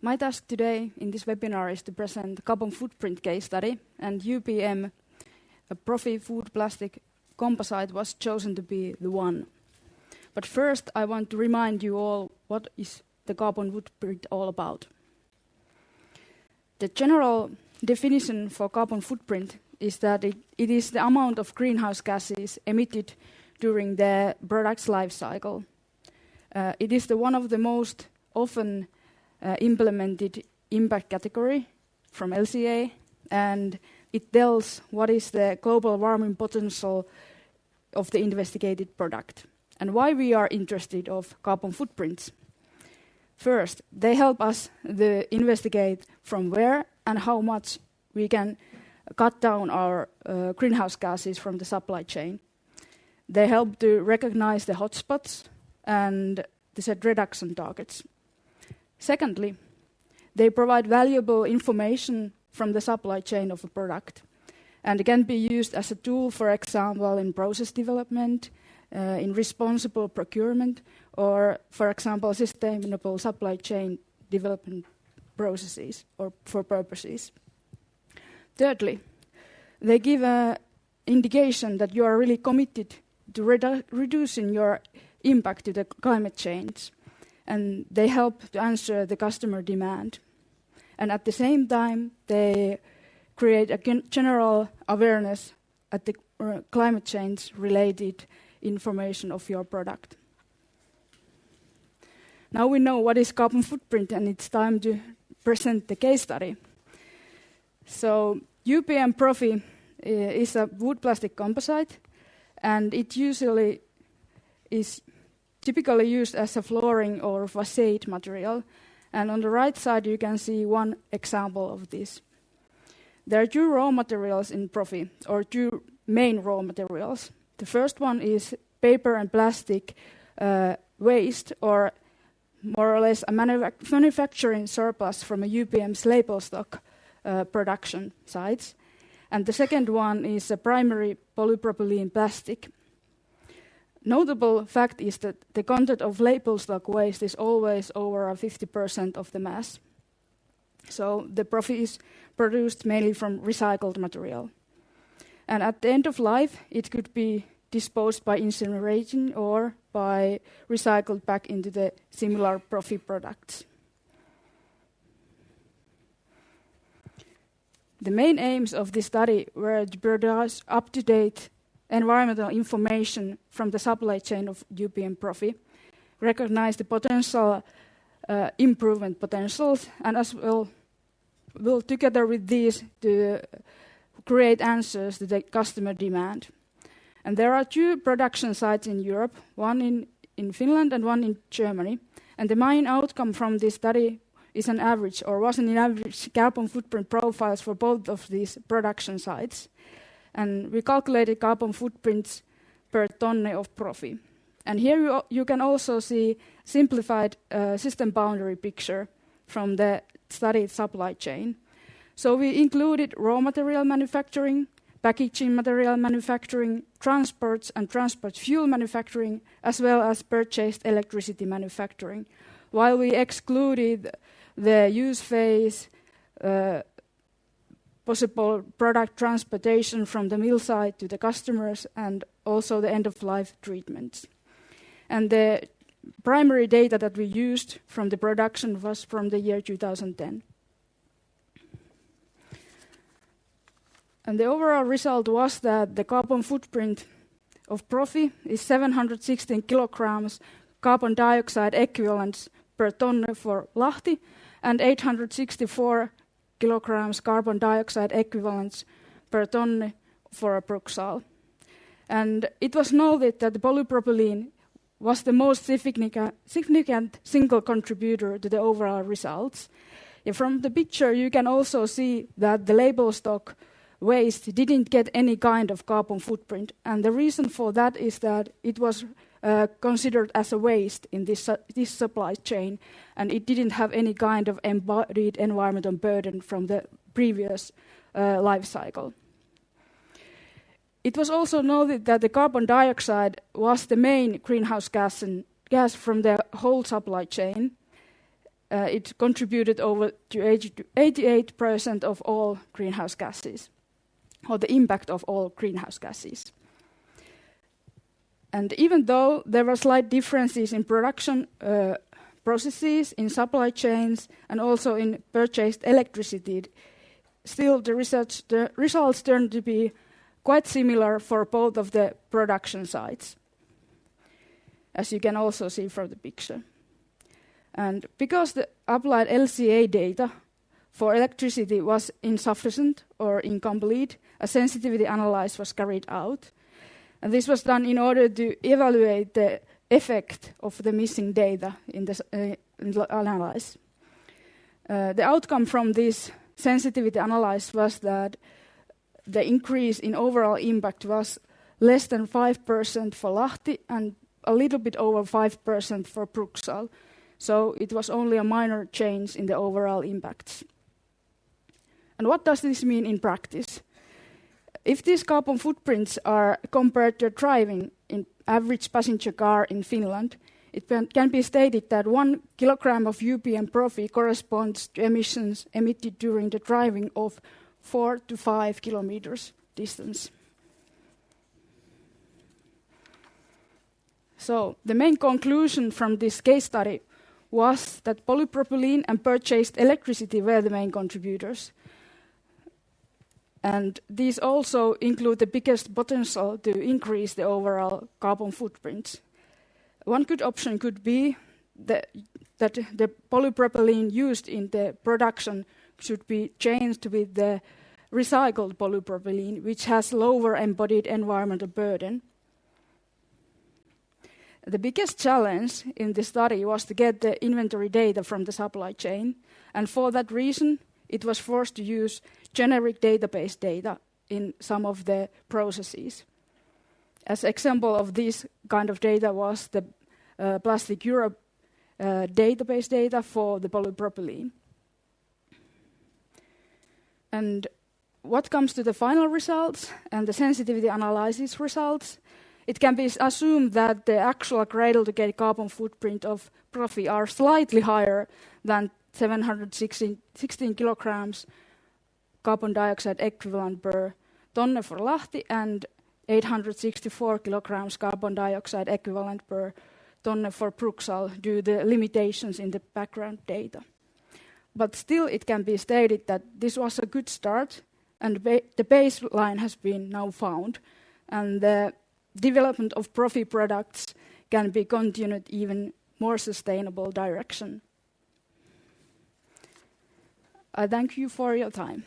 My task today in this webinar is to present the carbon footprint case study, and UPM ProFi food plastic composite was chosen to be the one. But first, I want to remind you all what is the carbon footprint all about. The general definition for carbon footprint is that it is the amount of greenhouse gases emitted during the product's life cycle. It is one of the most often implemented impact category from LCA, and it tells what is the global warming potential of the investigated product and why we are interested of carbon footprints. First, they help us to investigate from where and how much we can cut down our greenhouse gases from the supply chain. They help to recognize the hotspots and to set reduction targets. Secondly, they provide valuable information from the supply chain of a product and can be used as a tool, for example, in process development, in responsible procurement, or, for example, sustainable supply chain development processes or for purposes. Thirdly, they give an indication that you are really committed to reducing your impact to the climate change, and they help to answer the customer demand. And at the same time, they create a general awareness at the climate change related information of your product. Now we know what is carbon footprint, and it's time to present the case study. So UPM ProFi is a wood plastic composite, and it usually is typically used as a flooring or facade material. And on the right side you can see one example of this. There are two raw materials in ProFi, or two main raw materials. The first one is paper and plastic waste, or more or less a manufacturing surplus from a UPM's label stock production sites. And the second one is a primary polypropylene plastic. Notable fact is that the content of label stock waste is always over 50% of the mass. So the ProFi is produced mainly from recycled material. And at the end of life, it could be disposed by incineration or by recycled back into the similar ProFi products. The main aims of this study were to produce up-to-date environmental information from the supply chain of UPM ProFi, recognize the potential improvement potentials, and as well will together with these to create answers to the customer demand. And there are two production sites in Europe, one in Finland and one in Germany. And the main outcome from this study is an average, or was an average, carbon footprint profiles for both of these production sites. And we calculated carbon footprints per tonne of ProFi. And here you can also see simplified system boundary picture from the studied supply chain. So we included raw material manufacturing, packaging material manufacturing, transports and transport fuel manufacturing, as well as purchased electricity manufacturing, while we excluded the use phase, possible product transportation from the mill site to the customers, and also the end-of-life treatments. And the primary data that we used from the production was from the year 2010. And the overall result was that the carbon footprint of ProFi is 716 kilograms carbon dioxide equivalents per tonne for Lahti, and 864 kilograms carbon dioxide equivalents per tonne for Bruksal. And it was noted that the polypropylene was the most significant single contributor to the overall results. And from the picture you can also see that the label stock waste didn't get any kind of carbon footprint, and the reason for that is that it was considered as a waste in this supply chain, and it didn't have any kind of embodied environmental burden from the previous life cycle. It was also noted that the carbon dioxide was the main greenhouse gas from the whole supply chain, it contributed over to 88% of all greenhouse gases, or the impact of all greenhouse gases. And even though there were slight differences in production processes, in supply chains, and also in purchased electricity, still the results turned to be quite similar for both of the production sites, as you can also see from the picture. And because the applied LCA data for electricity was insufficient or incomplete, a sensitivity analysis was carried out. And this was done in order to evaluate the effect of the missing data in the analysis. The outcome from this sensitivity analysis was that the increase in overall impact was less than 5% for Lahti and a little bit over 5% for Bruksal. So it was only a minor change in the overall impacts. And what does this mean in practice? If these carbon footprints are compared to driving in average passenger car in Finland, it can be stated that 1 kilogram of UPM ProFi corresponds to emissions emitted during the driving of 4 to 5 kilometers distance. So the main conclusion from this case study was that polypropylene and purchased electricity were the main contributors. And these also include the biggest potential to increase the overall carbon footprint. One good option could be that the polypropylene used in the production should be changed with the recycled polypropylene, which has lower embodied environmental burden. The biggest challenge in the study was to get the inventory data from the supply chain, and for that reason, it was forced to use generic database data in some of the processes. As example of this kind of data was the Plastic Europe database data for the polypropylene. And what comes to the final results and the sensitivity analysis results, it can be assumed that the actual cradle-to-gate carbon footprint of ProFi are slightly higher than 716 kilograms carbon dioxide equivalent per tonne for Lahti and 864 kilograms carbon dioxide equivalent per tonne for Bruksal due to the limitations in the background data. But still it can be stated that this was a good start and the baseline has been now found, and the development of ProFi products can be continued even more sustainable direction. I thank you for your time.